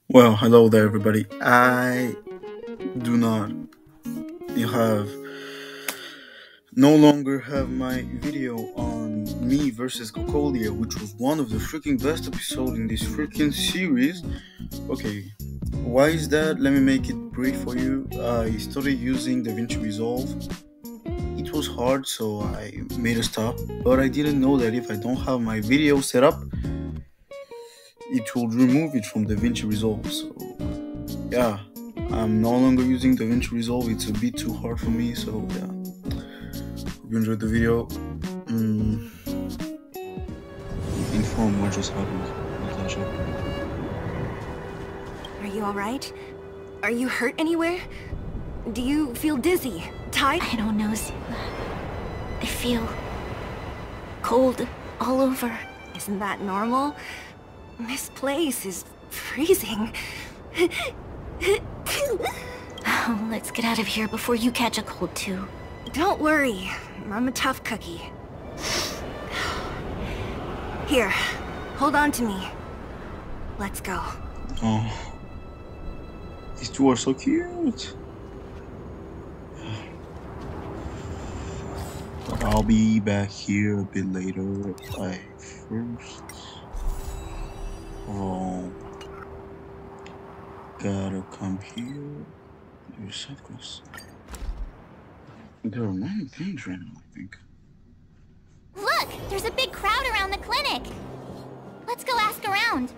Well, hello there, everybody. I do not you have no longer have my video on me versus Cocolia, which was one of the freaking best episodes in this freaking series. Okay, why is that? Let me make it brief for you. I started using DaVinci Resolve. It was hard, so I made a stop, but I didn't know that if I don't have my video set up, it will remove it from DaVinci Resolve. So yeah, I'm no longer using DaVinci Resolve. It's a bit too hard for me. So yeah, hope you enjoyed the video. Inform what just happened, Natasha. Are you alright? Are you hurt anywhere? Do you feel dizzy? Tired? I don't know, Zila. I feel cold all over. Isn't that normal? This place is freezing. Oh, let's get out of here before you catch a cold too. Don't worry, I'm a tough cookie. Here, hold on to me. Let's go. Oh, these two are so cute. But I'll be back here a bit later. I first gotta come here. Do side quests. There are many things right now, I think. Look! There's a big crowd around the clinic! Let's go ask around.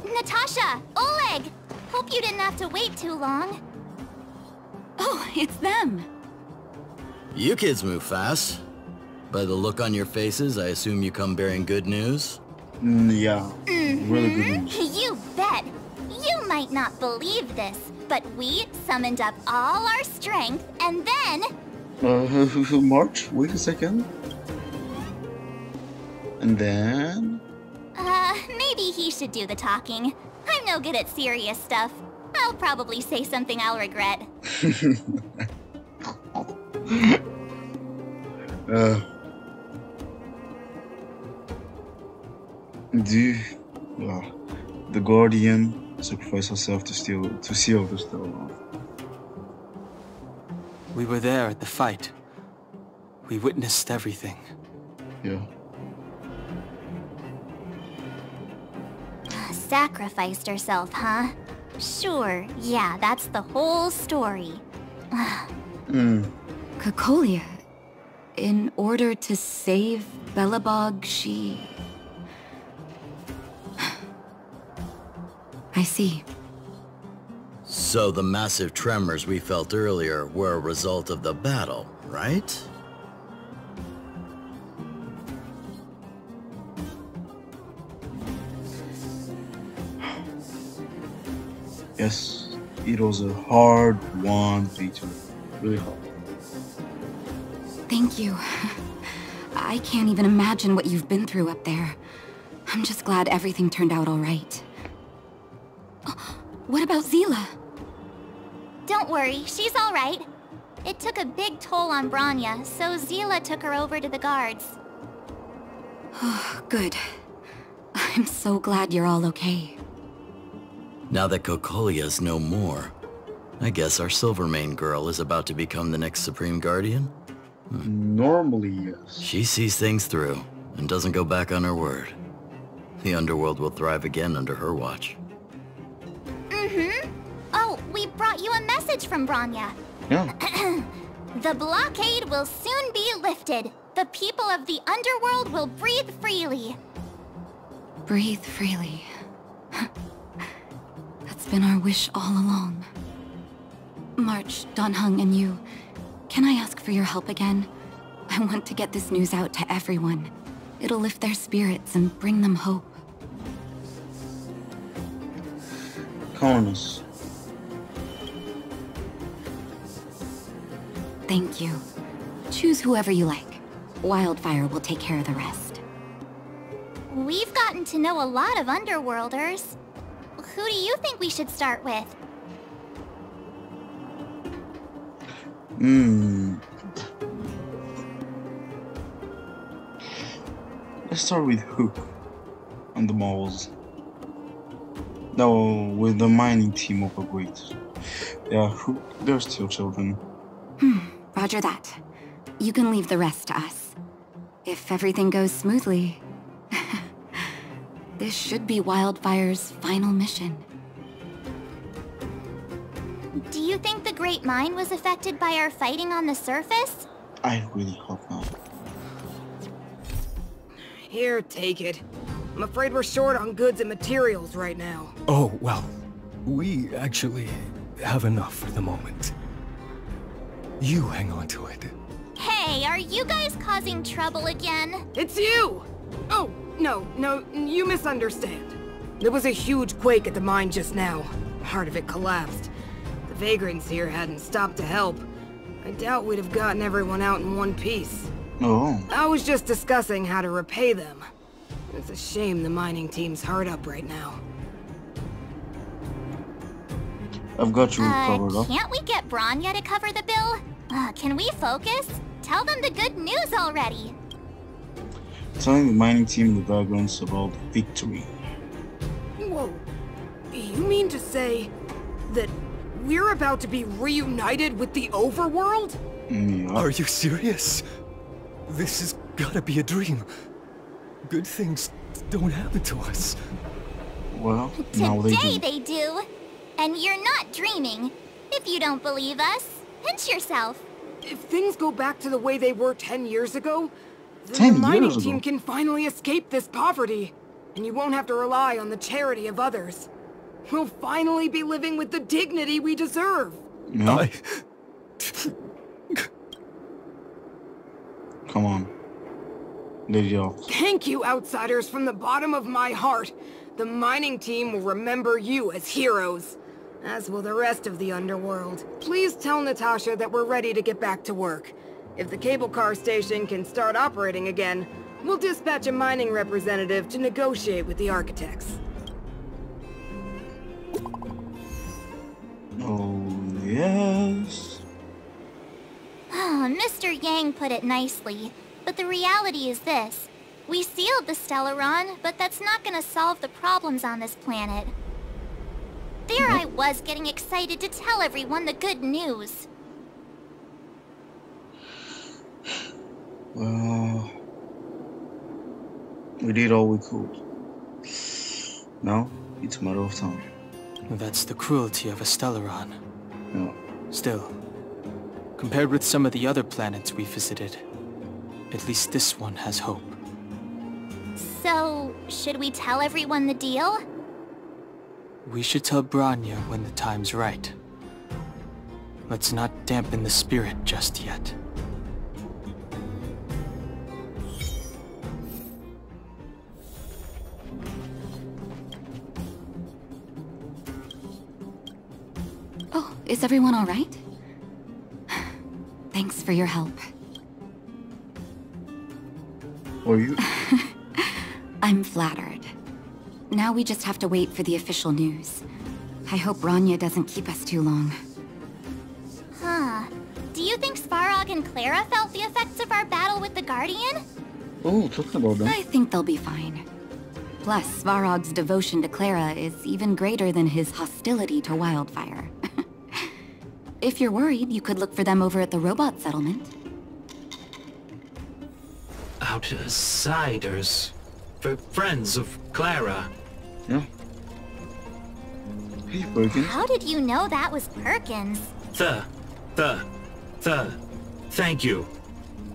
Natasha! Oleg! Hope you didn't have to wait too long. Oh, it's them. You kids move fast. By the look on your faces, I assume you come bearing good news? Yeah, really good news. You bet! You might not believe this, but we summoned up all our strength and then... March, wait a second. And then... maybe he should do the talking. I'm no good at serious stuff. I'll probably say something I'll regret. The Guardian sacrificed herself to seal the stone. We were there at the fight. We witnessed everything. Yeah. Sacrificed herself, huh? Sure, yeah, that's the whole story. Cocolia, in order to save Belobog, she... I see. So the massive tremors we felt earlier were a result of the battle, right? Yes, it was a hard one, Peter. Really hard. Thank you. I can't even imagine what you've been through up there. I'm just glad everything turned out all right. What about Zila? Don't worry, she's all right. It took a big toll on Branya, so Zila took her over to the guards. Oh, good. I'm so glad you're all okay. Now that Cocolia's no more, I guess our Silvermane girl is about to become the next Supreme Guardian? Normally, yes. She sees things through and doesn't go back on her word. The underworld will thrive again under her watch. Oh, we brought you a message from Branya. Yeah. The blockade will soon be lifted. The people of the underworld will breathe freely. Breathe freely. That's been our wish all along. March, Donhung, and you, can I ask for your help again? I want to get this news out to everyone. It'll lift their spirits and bring them hope. Colonists. Thank you. Choose whoever you like. Wildfire will take care of the rest. We've gotten to know a lot of underworlders. Who do you think we should start with? Let's start with Hook. on the malls. No, with the mining team upgrades. Yeah, they're still children. Roger that. You can leave the rest to us. If everything goes smoothly, this should be Wildfire's final mission. Do you think the Great Mine was affected by our fighting on the surface? I really hope not. Here, take it. I'm afraid we're short on goods and materials right now. Oh, well, we actually have enough for the moment. You hang on to it. Hey, are you guys causing trouble again? It's you! Oh, no, you misunderstand. There was a huge quake at the mine just now. Part of it collapsed. The vagrants here hadn't stopped to help. I doubt we'd have gotten everyone out in one piece. Oh. I was just discussing how to repay them. It's a shame the mining team's hard up right now. I've got you covered up. Can't we get Bronya to cover the bill? Can we focus? Tell them the good news already. Telling the mining team the vagrants about victory. Whoa. You mean to say that we're about to be reunited with the overworld? Yeah. Are you serious? This has gotta be a dream. Good things don't happen to us. Well, now Today they do. And you're not dreaming. If you don't believe us, pinch yourself. If things go back to the way they were 10 years ago, then 10 the mining years team ago? can finally escape this poverty. And you won't have to rely on the charity of others. We'll finally be living with the dignity we deserve. Yeah. Come on. Let it out. Thank you, outsiders, from the bottom of my heart. The mining team will remember you as heroes, as will the rest of the underworld. Please tell Natasha that we're ready to get back to work. If the cable car station can start operating again, we'll dispatch a mining representative to negotiate with the architects. Oh, yes. Mr. Yang put it nicely, but the reality is this. We sealed the Stellaron, but that's not gonna solve the problems on this planet. There I was getting excited to tell everyone the good news. Well, we did all we could. Now, it's a matter of time. That's the cruelty of a Stellaron. Yeah. Still, compared with some of the other planets we visited, at least this one has hope. So, should we tell everyone the deal? We should tell Bronya when the time's right. Let's not dampen the spirit just yet. Oh, is everyone all right? Thanks for your help. Or you? I'm flattered. Now we just have to wait for the official news. I hope Bronya doesn't keep us too long. Do you think Svarog and Clara felt the effects of our battle with the Guardian? Oh, talking about that. I think they'll be fine. Plus, Svarog's devotion to Clara is even greater than his hostility to Wildfire. If you're worried, you could look for them over at the robot settlement. Outsiders. For friends of Clara. Yeah. Hey, Perkins. How did you know that was Perkins? Thank you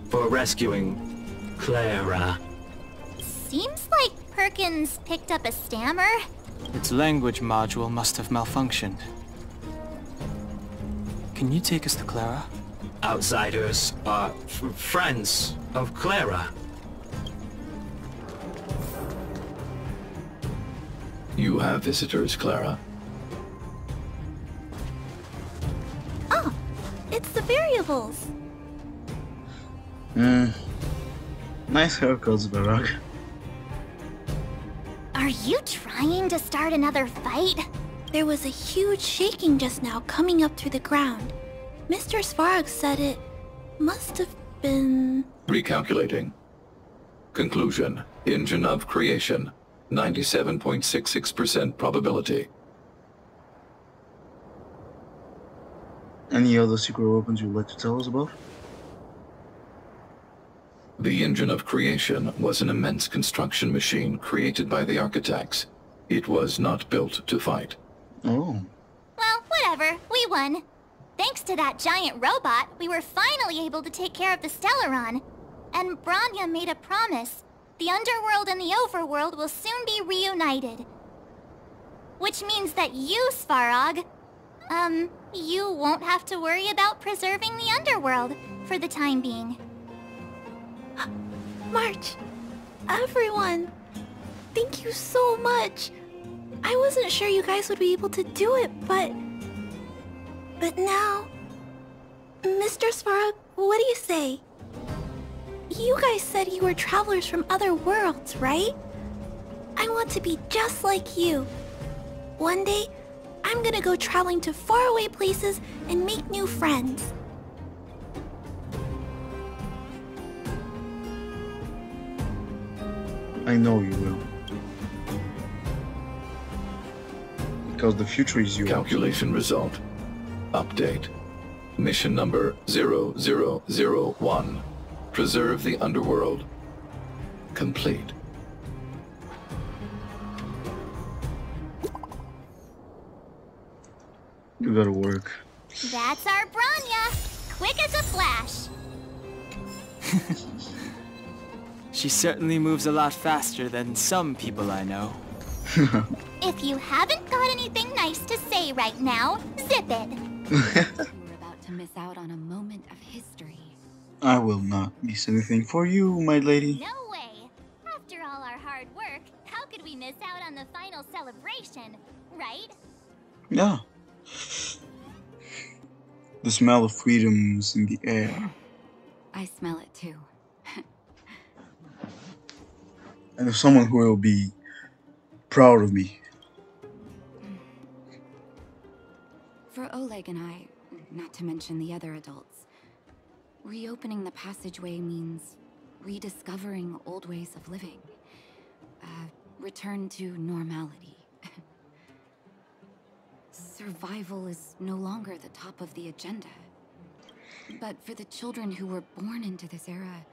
for rescuing Clara. Seems like Perkins picked up a stammer. Its language module must have malfunctioned. Can you take us to Clara? Outsiders are friends of Clara. You have visitors, Clara. Oh, it's the variables. Nice haircuts, Barak. Are you trying to start another fight? There was a huge shaking just now coming up through the ground. Mr. Svarog said it must have been... Recalculating. Conclusion. Engine of creation. 97.66% probability. Any other secret weapons you'd like to tell us about? The engine of creation was an immense construction machine created by the architects. It was not built to fight. Oh. Well, whatever. We won. Thanks to that giant robot, we were finally able to take care of the Stellaron. And Branya made a promise. The underworld and the overworld will soon be reunited. Which means that you, Svarog, you won't have to worry about preserving the underworld for the time being. March, everyone, thank you so much. I wasn't sure you guys would be able to do it, but now... Mr. Svarog, what do you say? You guys said you were travelers from other worlds, right? I want to be just like you. One day, I'm gonna go traveling to faraway places and make new friends. I know you will. Because the future is yours. Calculation result. Update. Mission number 0001. Preserve the underworld. Complete. You gotta work. That's our Branya! Quick as a flash! She certainly moves a lot faster than some people I know. If you haven't got anything nice to say right now, zip it! You're about to miss out on a moment of history. I will not miss anything for you, my lady. No way! After all our hard work, how could we miss out on the final celebration, right? Yeah. The smell of freedom's in the air. I smell it too. And there's someone who will be proud of me. For Oleg and I, not to mention the other adults, reopening the passageway means rediscovering old ways of living. Return to normality. Survival is no longer the top of the agenda. But for the children who were born into this era,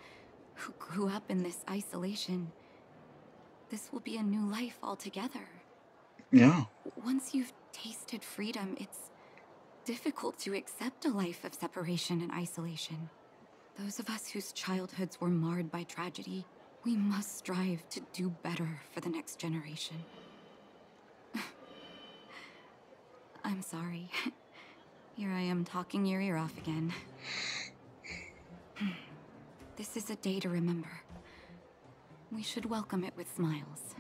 who grew up in this isolation, this will be a new life altogether. Yeah. Once you've tasted freedom, it's difficult to accept a life of separation and isolation. Those of us whose childhoods were marred by tragedy, we must strive to do better for the next generation. I'm sorry. Here I am talking your ear off again. This is a day to remember. We should welcome it with smiles.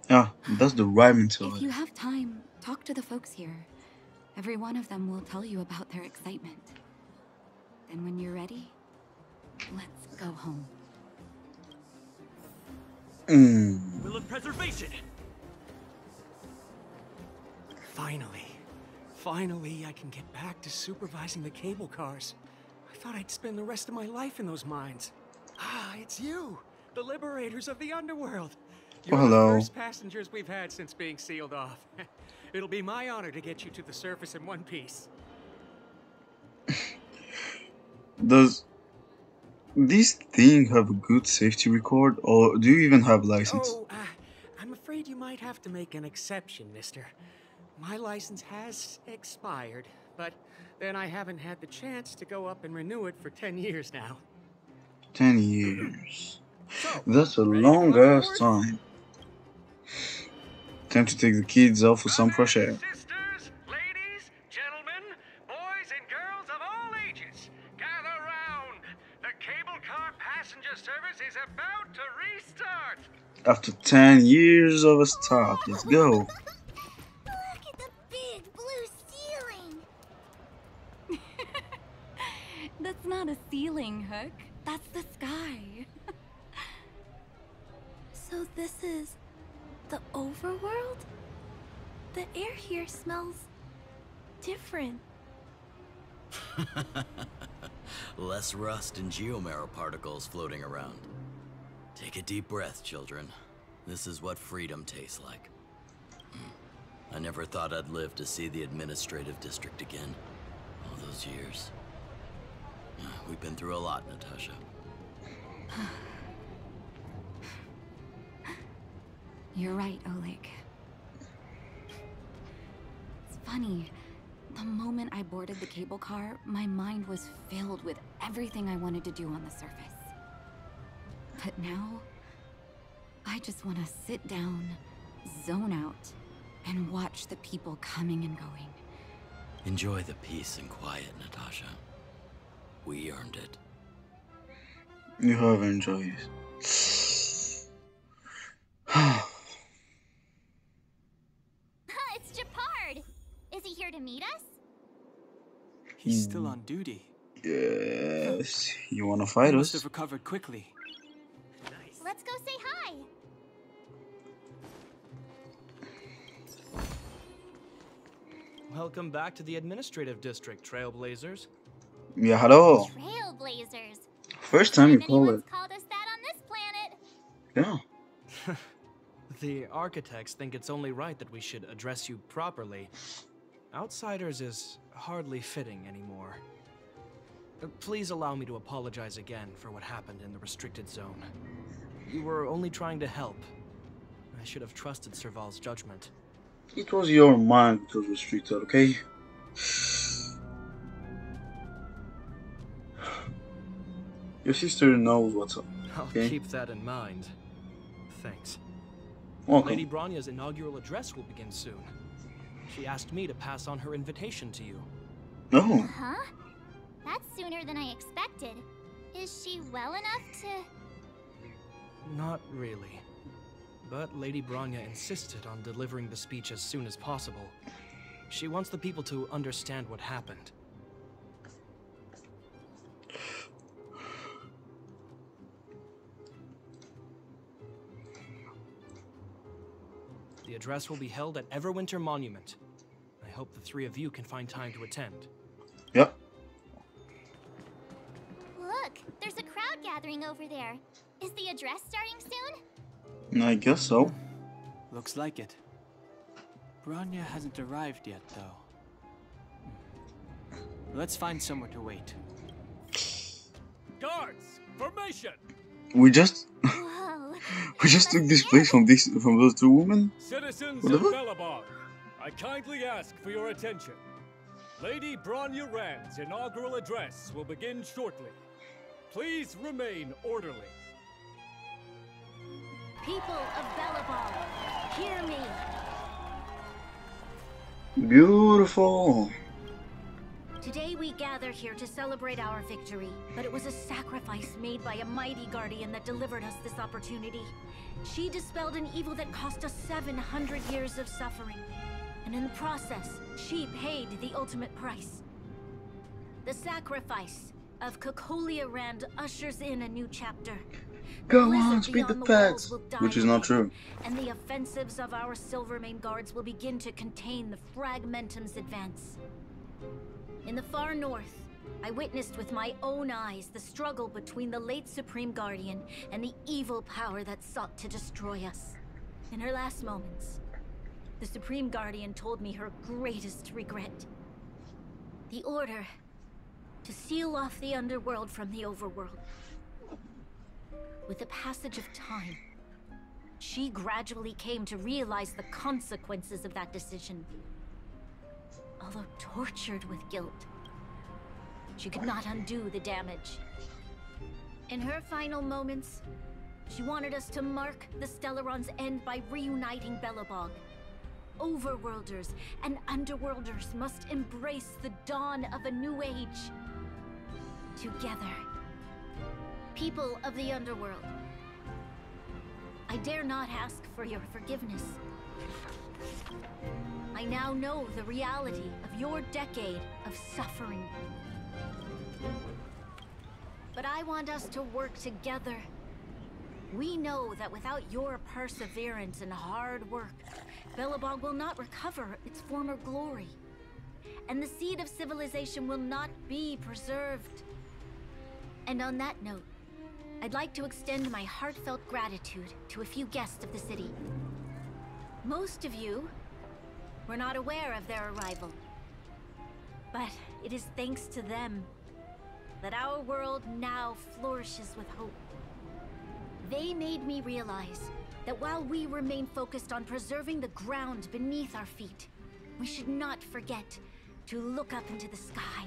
Yeah, that's the right mentality. If you have time, talk to the folks here. Every one of them will tell you about their excitement. Then when you're ready, let's go home. Will of preservation! Finally, I can get back to supervising the cable cars. I thought I'd spend the rest of my life in those mines. Ah, it's you, the liberators of the underworld. You're hello. the first passengers we've had since being sealed off. It'll be my honor to get you to the surface in one piece. Does this thing have a good safety record, or do you even have license? Oh, I'm afraid you might have to make an exception, mister. My license has expired, but then I haven't had the chance to go up and renew it for 10 years now. 10 years. So, That's a ready to long go on ass board? time. Time to take the kids out for some fresh air. Sisters, ladies, gentlemen, boys and girls of all ages, gather round. The cable car passenger service is about to restart. After 10 years of a stop, let's go. Look at the big blue ceiling! That's not a ceiling, Hook. That's the sky. So this is the overworld? The air here smells different. Less rust and geomarrow particles floating around. Take a deep breath, children. This is what freedom tastes like. I never thought I'd live to see the administrative district again. All those years. We've been through a lot, Natasha. You're right, Oleg. It's funny. The moment I boarded the cable car, my mind was filled with everything I wanted to do on the surface. But now, I just want to sit down, zone out, and watch the people coming and going. Enjoy the peace and quiet, Natasha. We earned it. You have enjoyed it. It's Japard! Is he here to meet us? He's still on duty. Yes. You wanna fight He us? must have recovered quickly. Let's go say hi! Welcome back to the administrative district, Trailblazers. Yeah, hello. Trailblazers. First time you call Anyone's it. called us that on this planet. Yeah. The architects think it's only right that we should address you properly. Outsiders is hardly fitting anymore. Please allow me to apologize again for what happened in the restricted zone. You were only trying to help. I should have trusted Serval's judgment. It was your mind that was restricted, okay? Your sister knows what's up. Okay? I'll keep that in mind. Thanks. Welcome. Lady Branya's inaugural address will begin soon. She asked me to pass on her invitation to you. No. Huh? That's sooner than I expected. Is she well enough to... Not really. But Lady Branya insisted on delivering the speech as soon as possible. She wants the people to understand what happened. The address will be held at Everwinter Monument. I hope the three of you can find time to attend. Yep. Look, there's a crowd gathering over there. Is the address starting soon? I guess so. Looks like it. Branya hasn't arrived yet, though. Let's find somewhere to wait. Guards, formation! We just Whoa. we just took this place from those two women. Citizens What of the BELOBOG, I kindly ask for your attention. Lady Branya Rand's inaugural address will begin shortly. Please remain orderly. People of BELOBOG, hear me. Beautiful. Today we gather here to celebrate our victory, but it was a sacrifice made by a mighty guardian that delivered us this opportunity. She dispelled an evil that cost us 700 years of suffering, and in the process, she paid the ultimate price. The sacrifice of Cocolia Rand ushers in a new chapter. Go on, speak the facts, which is not true. And the offensives of our Silvermane guards will begin to contain the Fragmentum's advance. In the far north, I witnessed with my own eyes the struggle between the late Supreme Guardian and the evil power that sought to destroy us. In her last moments, the Supreme Guardian told me her greatest regret. The order to seal off the underworld from the overworld. With the passage of time, she gradually came to realize the consequences of that decision. Although tortured with guilt, she could not undo the damage. In her final moments, she wanted us to mark the Stellaron's end by reuniting BELOBOG. Overworlders and Underworlders must embrace the dawn of a new age. Together. People of the Underworld, I dare not ask for your forgiveness. I now know the reality of your decade of suffering. But I want us to work together. We know that without your perseverance and hard work, BELOBOG will not recover its former glory. And the seed of civilization will not be preserved. And on that note, I'd like to extend my heartfelt gratitude to a few guests of the city. Most of you were not aware of their arrival. But it is thanks to them that our world now flourishes with hope. They made me realize that while we remain focused on preserving the ground beneath our feet, we should not forget to look up into the sky.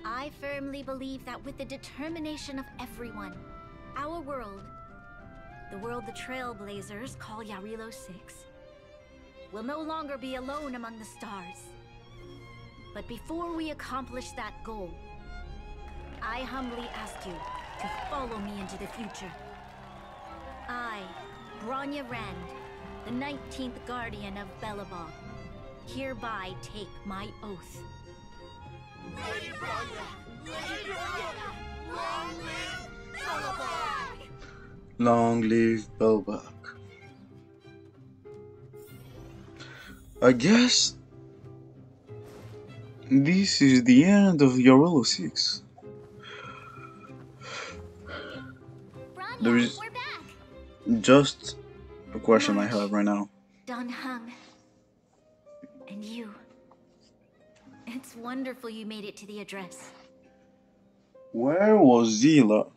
I firmly believe that with the determination of everyone, our world, the world the Trailblazers call Yarilo 6, will no longer be alone among the stars. But before we accomplish that goal, I humbly ask you to follow me into the future. I, Bronya Rand, the 19th Guardian of Belobog, hereby take my oath. Lady Bronya! Lady Bronya! Long live Belobog! Long live Belobog. I guess this is the end of Yarilo 6. Bronya, There is we're back. just a question I have right now. Dan Heng. And you. It's wonderful you made it to the address. Where was Zila?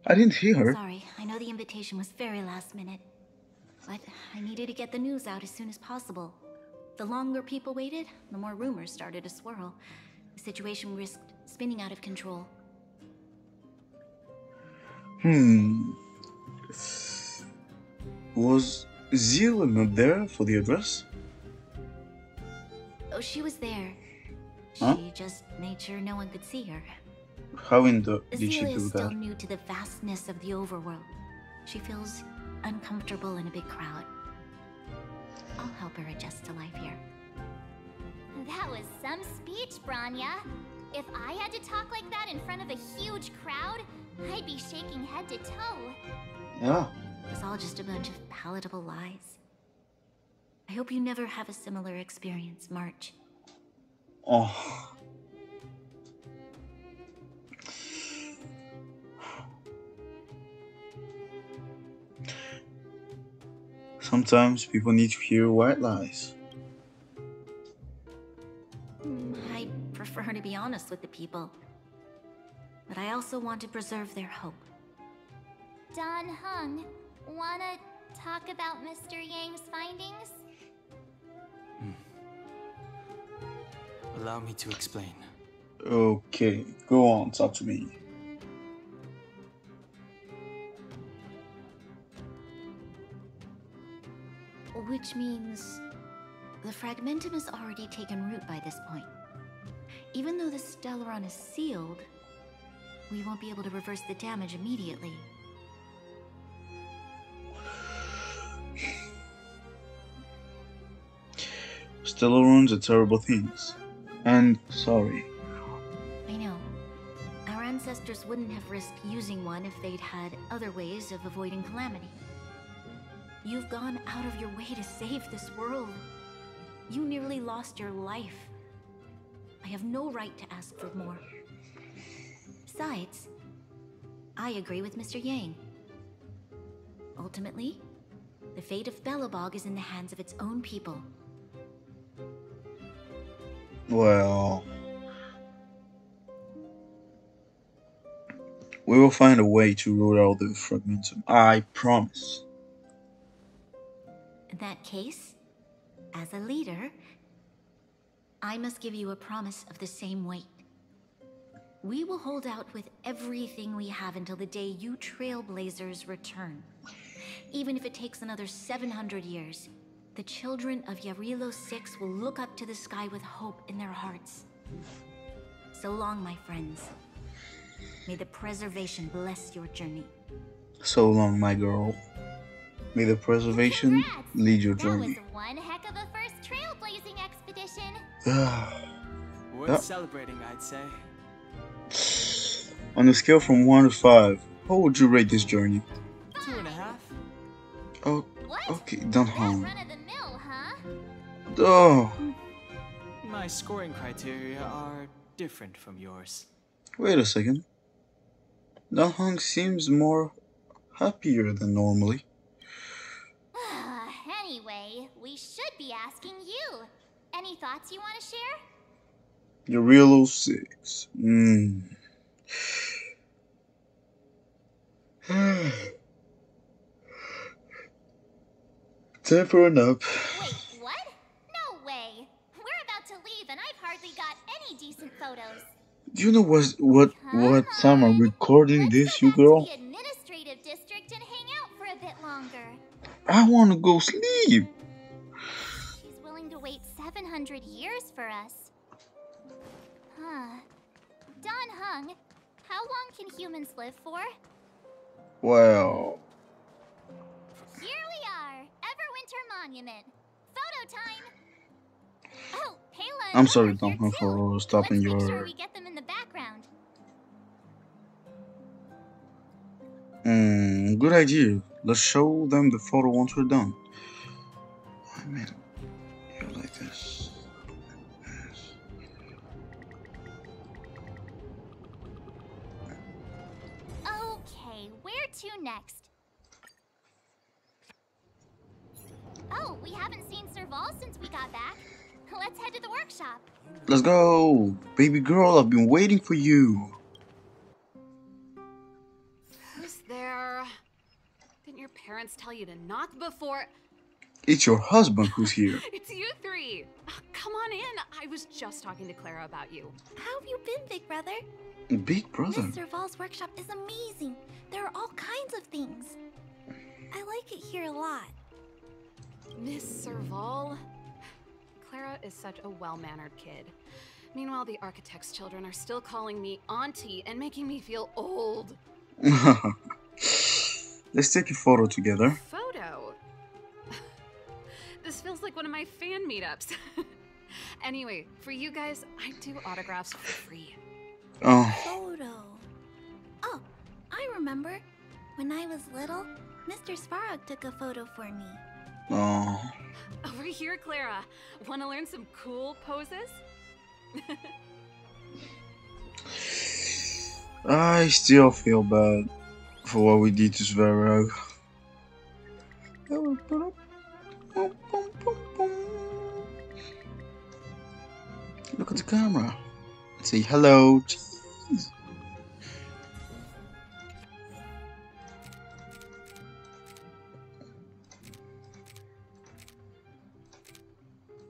I didn't hear her. Sorry, I know the invitation was very last minute. But I needed to get the news out as soon as possible. The longer people waited, the more rumors started to swirl. The situation risked spinning out of control. Was Zila not there for the address? Oh, she was there. Huh? She just made sure no one could see her. How in the did she Azila is do still that? new to the vastness of the overworld. She feels uncomfortable in a big crowd. I'll help her adjust to life here. That was some speech, Bronya. If I had to talk like that in front of a huge crowd, I'd be shaking head to toe. Yeah. It was all just a bunch of palatable lies. I hope you never have a similar experience, March. Oh. Sometimes people need to hear white lies. I prefer to be honest with the people. But I also want to preserve their hope. Dan Heng, wanna talk about Mr. Yang's findings? Allow me to explain. Okay, go on, talk to me. Which means the fragmentum has already taken root by this point. Even though the Stellaron is sealed, we won't be able to reverse the damage immediately. Stellarons are terrible things. And sorry. I know. Our ancestors wouldn't have risked using one if they'd had other ways of avoiding calamity. You've gone out of your way to save this world. You nearly lost your life. I have no right to ask for more. Besides, I agree with Mr. Yang. Ultimately, the fate of Belobog is in the hands of its own people. Well, we will find a way to root out the fragmentum. I promise. In that case, as a leader, I must give you a promise of the same weight. We will hold out with everything we have until the day you Trailblazers return. Even if it takes another 700 years, the children of Yarilo 6 will look up to the sky with hope in their hearts. So long, my friends. May the preservation bless your journey. So long, my girl. May the preservation lead your journey. That was one heck of a first trailblazing expedition. Worth celebrating, I'd say. On a scale from 1 to 5, how would you rate this journey? 2.5. Oh, okay, don't harm. Run of the mill, huh? Oh, My scoring criteria are different from yours. wait a second. Dan Hong seems more happier than normally. Anyway, we should be asking you. Any thoughts you want to share? The real 06. Time for a nap. Wait, what? No way. We're about to leave and I've hardly got any decent photos. Do you know what time I'm recording this, you girl? The administrative district and hang out for a bit longer. I wanna go sleep. She's willing to wait 700 years for us. Don Hung, how long can humans live for? Well, here we are, Everwinter Monument. Photo time. Oh, Payla. I'm sorry, Don Hung, for stopping your. Let's make sure we get them in the background. Good idea. Let's show them the photo once we're done. I mean, you like this. Yes. Okay, where to next? Oh, we haven't seen Serval since we got back. Let's head to the workshop. Let's go! Baby girl, I've been waiting for you. Who's there? Didn't your parents tell you to knock before? It's your husband who's here. It's you three. Come on in. I was just talking to Clara about you. How have you been, Big Brother? Big Brother? Miss Serval's workshop is amazing. There are all kinds of things. I like it here a lot. Miss Serval? Clara is such a well-mannered kid. Meanwhile, the architect's children are still calling me auntie and making me feel old. Let's take a photo together. Photo? This feels like one of my fan meetups. Anyway, for you guys, I do autographs for free. Oh. Photo. Oh, I remember. When I was little, Mr. Svarog took a photo for me. Oh. Over here, Clara. Want to learn some cool poses? I still feel bad for what we did to Svarog. Look at the camera. Say hello. Jeez.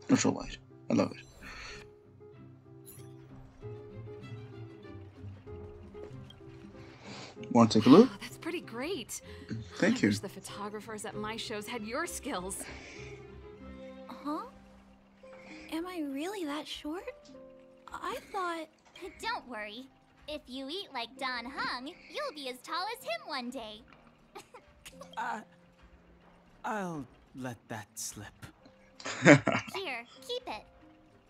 Natural light. I love it. Want to take a look? Oh, that's pretty great. Thank I you. wish the photographers at my shows had your skills. Huh? Am I really that short? I thought... Don't worry. If you eat like Don Hung, you'll be as tall as him one day. I'll let that slip. Here, keep it.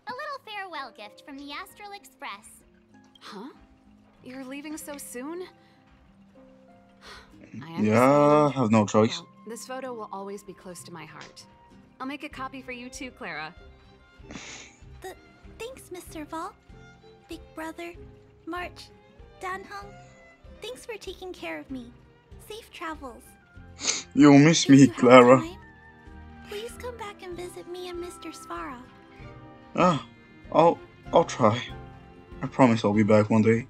A little farewell gift from the Astral Express. Huh? You're leaving so soon? Yeah, I have no choice. Well, this photo will always be close to my heart. I'll make a copy for you too, Clara. Thanks, Mr. Val. Big Brother, March, Dan Hung. Thanks for taking care of me. Safe travels. You'll miss me, Clara. Please come back and visit me and Mr. Svara. Ah, I'll try. I promise I'll be back one day.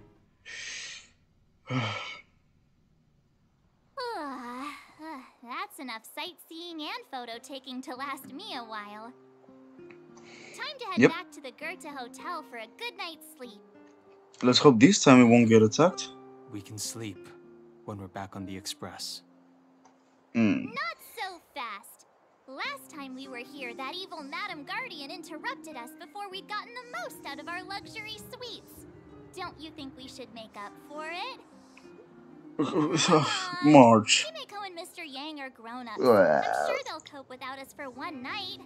That's enough sightseeing and photo taking to last me a while. Time to head back to the Goethe Hotel for a good night's sleep. Let's hope this time it won't get attacked. We can sleep when we're back on the express. Not so fast. Last time we were here, that evil Madam Guardian interrupted us before we'd gotten the most out of our luxury suites. Don't you think we should make up for it? March. Himiko and Mr. Yang are grown-ups. I'm sure they'll cope without us for one night.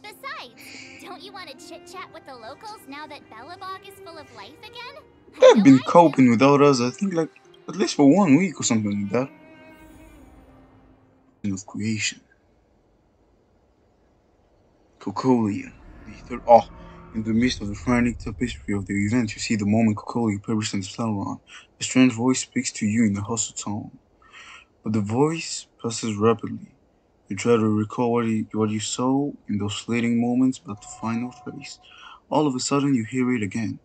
Besides, don't you want to chit-chat with the locals now that Belobog is full of life again? They've been coping without us, I think, like, at least for 1 week or something like that. Of creation. Cocolia. Oh, In the midst of the frantic tapestry of the event, you see the moment Kokoli perished in the Stellron. A strange voice speaks to you in a hostile tone, but the voice passes rapidly. You try to recall what you saw in those fleeting moments, but find no trace. All of a sudden, you hear it again,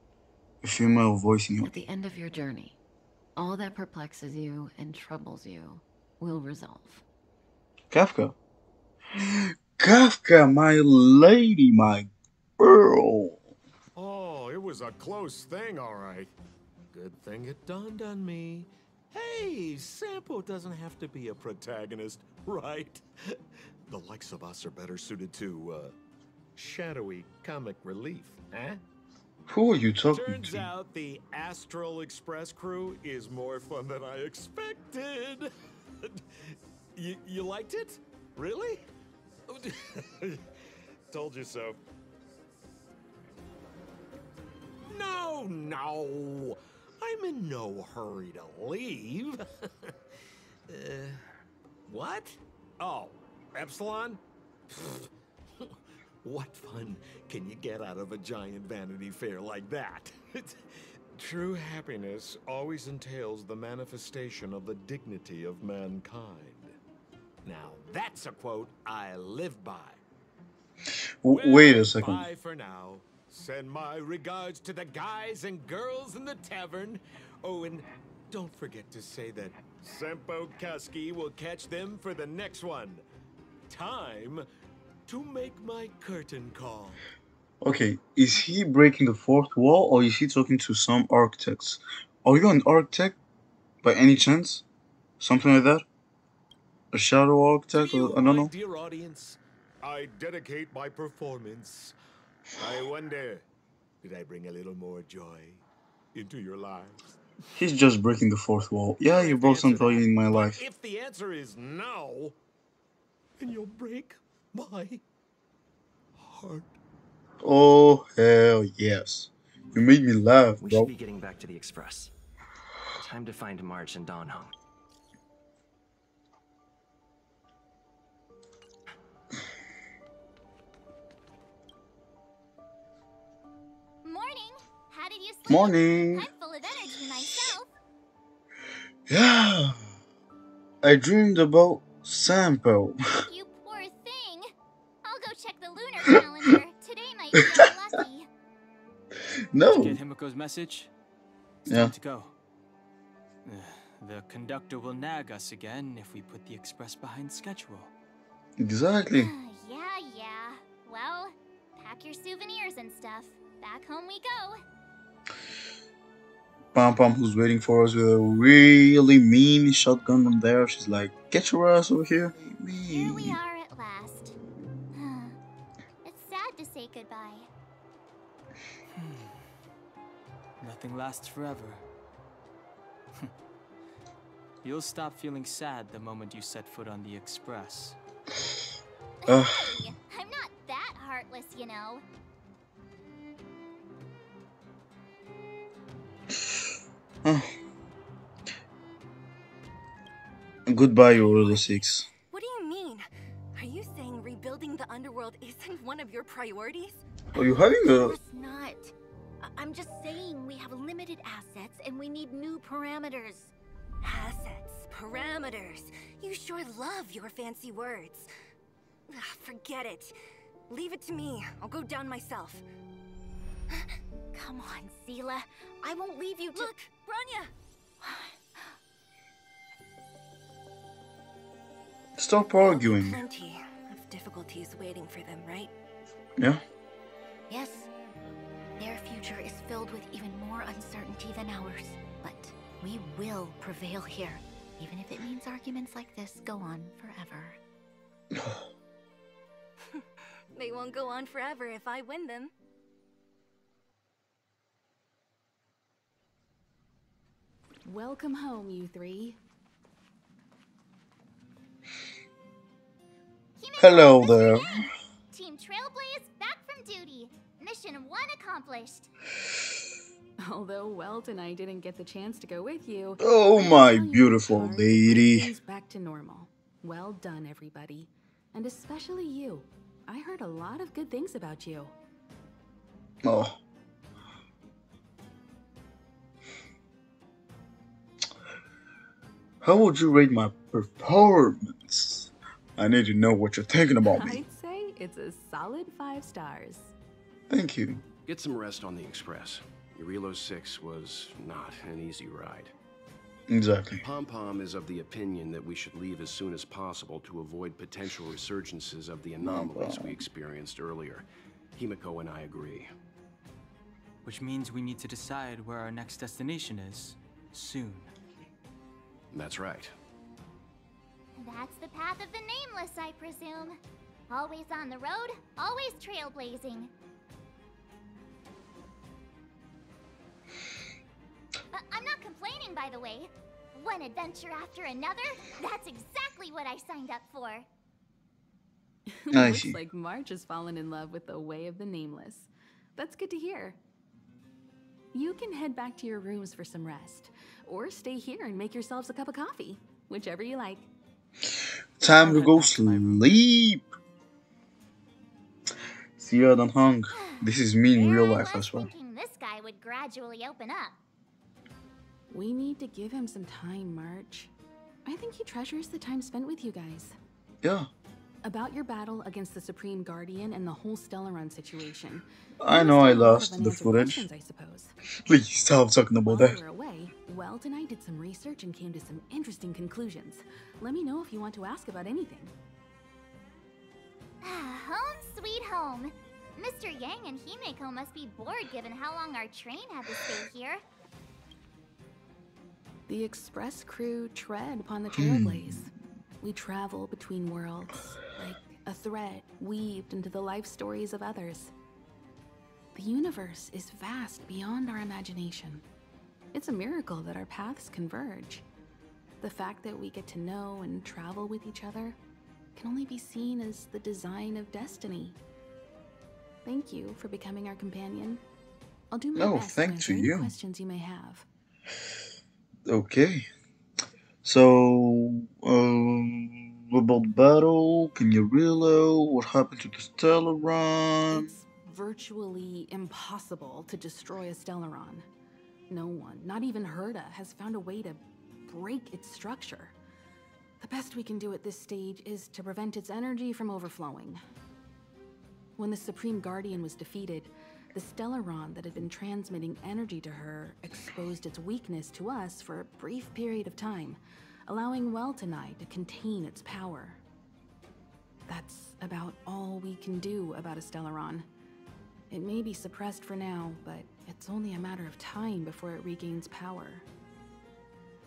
a female voice in your At the end of your journey, all that perplexes you and troubles you will resolve. Kafka. Kafka, my lady, my girl. Oh, it was a close thing, all right. Good thing it dawned on me. Hey, Sampo doesn't have to be a protagonist, right? The likes of us are better suited to, shadowy comic relief, eh? Who are you talking Turns to? out the Astral Express crew is more fun than I expected. You liked it? Really? Told you so. No. I'm in no hurry to leave. What? Oh, Epsilon? What fun can you get out of a giant Vanity Fair like that? True happiness always entails the manifestation of the dignity of mankind. Now, that's a quote I live by. Wait a second. Bye for now. Send my regards to the guys and girls in the tavern. Oh, and don't forget to say that Sempo Kuski will catch them for the next one. Time to make my curtain call. Okay, is he breaking the fourth wall or is he talking to some architects? Are you an architect by any chance? Something like that? A shadow architect? Or, I don't know. Dear audience, I dedicate my performance. I wonder, did I bring a little more joy into your lives? He's just breaking the fourth wall. Yeah, you brought some joy in my life. If the answer is no, then you'll break my heart. Oh, hell yes. You made me laugh, We bro. should be getting back to the Express. Time to find March and Dawn home. Morning. How did you sleep? Morning. I'm full of energy myself. Yeah. I dreamed about Sampo. You poor thing. I'll go check the lunar calendar. Today might be unlucky. No. Did you get Himiko's message? It's Yeah. time to go. The conductor will nag us again if we put the express behind schedule. Exactly. Yeah. Well, pack your souvenirs and stuff. Back home we go. Pom Pom, who's waiting for us with a really mean shotgun on there. She's like, get your ass over here. Here we are at last. It's sad to say goodbye. Nothing lasts forever. You'll stop feeling sad the moment you set foot on the express. Hey, I'm not that heartless, you know. Goodbye, Order 6. What do you mean? Are you saying rebuilding the underworld isn't one of your priorities? Are you having a... Of course not. I'm just saying we have limited assets and we need new parameters. Assets, parameters. You sure love your fancy words. Forget it. Leave it to me. I'll go down myself. Come on, Seela. I won't leave you to— Look, Branya! Stop arguing. Plenty of difficulties waiting for them, right? Yeah? Yes. Their future is filled with even more uncertainty than ours. But we will prevail here, even if it means arguments like this go on forever. They won't go on forever if I win them. Welcome home, you three. Hello there. Team Trailblaze back from duty. Mission 1 accomplished. Although Welt and I didn't get the chance to go with you. Oh, my beautiful lady. Things back to normal. Well done, everybody. And especially you. I heard a lot of good things about you. Oh. How would you rate my performance? I need to know what you're thinking about me. I'd say it's a solid 5 stars. Thank you. Get some rest on the Express. Eurilo 6 was not an easy ride. Exactly. Pom-Pom is of the opinion that we should leave as soon as possible to avoid potential resurgences of the anomalies we experienced earlier. Himiko and I agree. Which means we need to decide where our next destination is, soon. That's right. That's the path of the Nameless, I presume. Always on the road, always trailblazing. I'm not complaining, by the way. One adventure after another, that's exactly what I signed up for. Looks like March has fallen in love with the way of the Nameless. That's good to hear. You can head back to your rooms for some rest, or stay here and make yourselves a cup of coffee, whichever you like. Time to go sleep. See ya, Dan Hung. This is me in real life as well. This guy would gradually open up. We need to give him some time, March. I think he treasures the time spent with you guys. Yeah. About your battle against the Supreme Guardian and the whole Stellaron situation. I know I lost the footage. I suppose. Please stop talking about that. While we were away, Welt and I did some research and came to some interesting conclusions. Let me know if you want to ask about anything. Home sweet home. Mr. Yang and Himeko must be bored given how long our train had to stay here. The Express crew tread upon the trailblaze. We travel between worlds, like a thread weaved into the life stories of others. The universe is vast beyond our imagination. It's a miracle that our paths converge. The fact that we get to know and travel with each other can only be seen as the design of destiny. Thank you for becoming our companion. I'll do my best to answer any questions you may have. Okay. So, about the battle, can you reload? What happened to the Stellaron? It's virtually impossible to destroy a Stellaron. No one, not even Herta, has found a way to break its structure. The best we can do at this stage is to prevent its energy from overflowing. When the Supreme Guardian was defeated, the Stellaron that had been transmitting energy to her exposed its weakness to us for a brief period of time, allowing Welt and I to contain its power. That's about all we can do about a Stellaron. It may be suppressed for now, but it's only a matter of time before it regains power.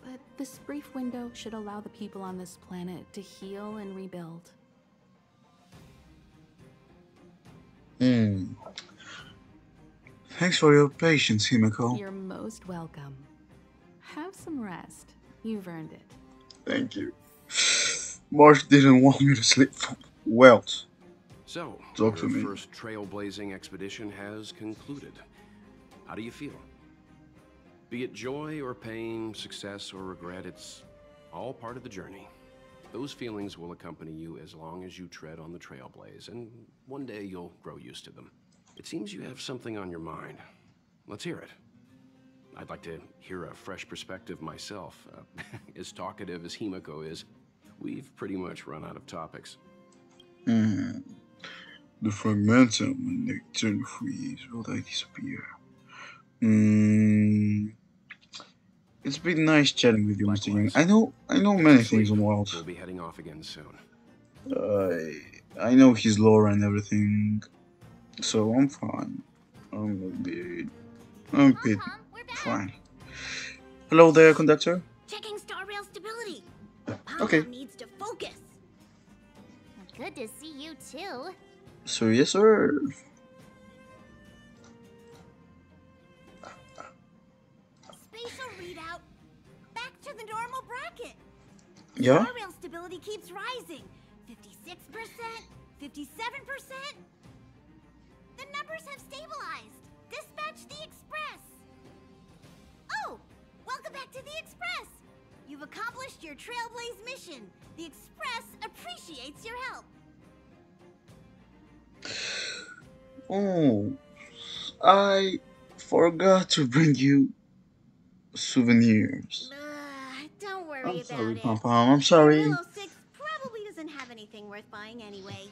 But this brief window should allow the people on this planet to heal and rebuild. Thanks for your patience, Himiko. You're most welcome. Have some rest. You've earned it. Thank you. Marsh didn't want me to sleep. Well, So, talk to your me. first trailblazing expedition has concluded. How do you feel? Be it joy or pain, success or regret, it's all part of the journey. Those feelings will accompany you as long as you tread on the trailblaze, and one day you'll grow used to them. It seems you have something on your mind. Let's hear it. I'd like to hear a fresh perspective myself. As talkative as Himiko is, we've pretty much run out of topics. The fragmentum when they turn freeze, will they disappear? It's been nice chatting with you, Mr. Young. I know many things on Wild. We'll be heading off again soon. I know his lore and everything, so I'm fine. I'm a bit fine. Hello there, conductor. Checking star rail stability. Okay. Pom-Pom needs to focus. Good to see you too. So yes, sir. Spatial readout. Back to the normal bracket. Yeah. Star rail stability keeps rising. 56%, 57%. The numbers have stabilized. Dispatch the Express. Oh, welcome back to the Express. You've accomplished your Trailblaze mission. The Express appreciates your help. Oh, I forgot to bring you souvenirs. Don't worry I'm about sorry, it. Pom Pom. I'm sorry. Willow 6 probably doesn't have anything worth buying anyway.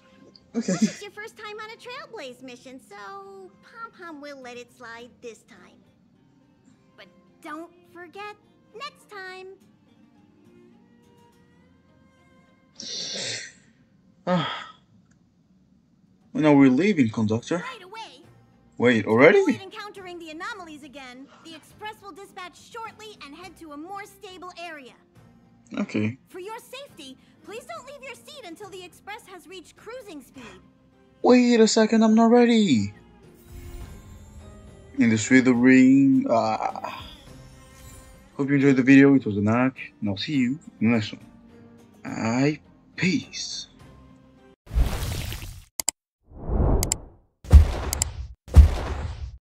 Okay. Plus, it's your first time on a Trailblaze mission, so Pom Pom will let it slide this time. But don't forget next time. When are we leaving, conductor? Right away. Wait, already? To avoid encountering the anomalies again, the Express will dispatch shortly and head to a more stable area. Okay. For your safety, please don't leave your seat until the Express has reached cruising speed. Wait a second, I'm not ready. In the slithering. Hope you enjoyed the video. It was a knack, and I'll see you in the next one. Peace.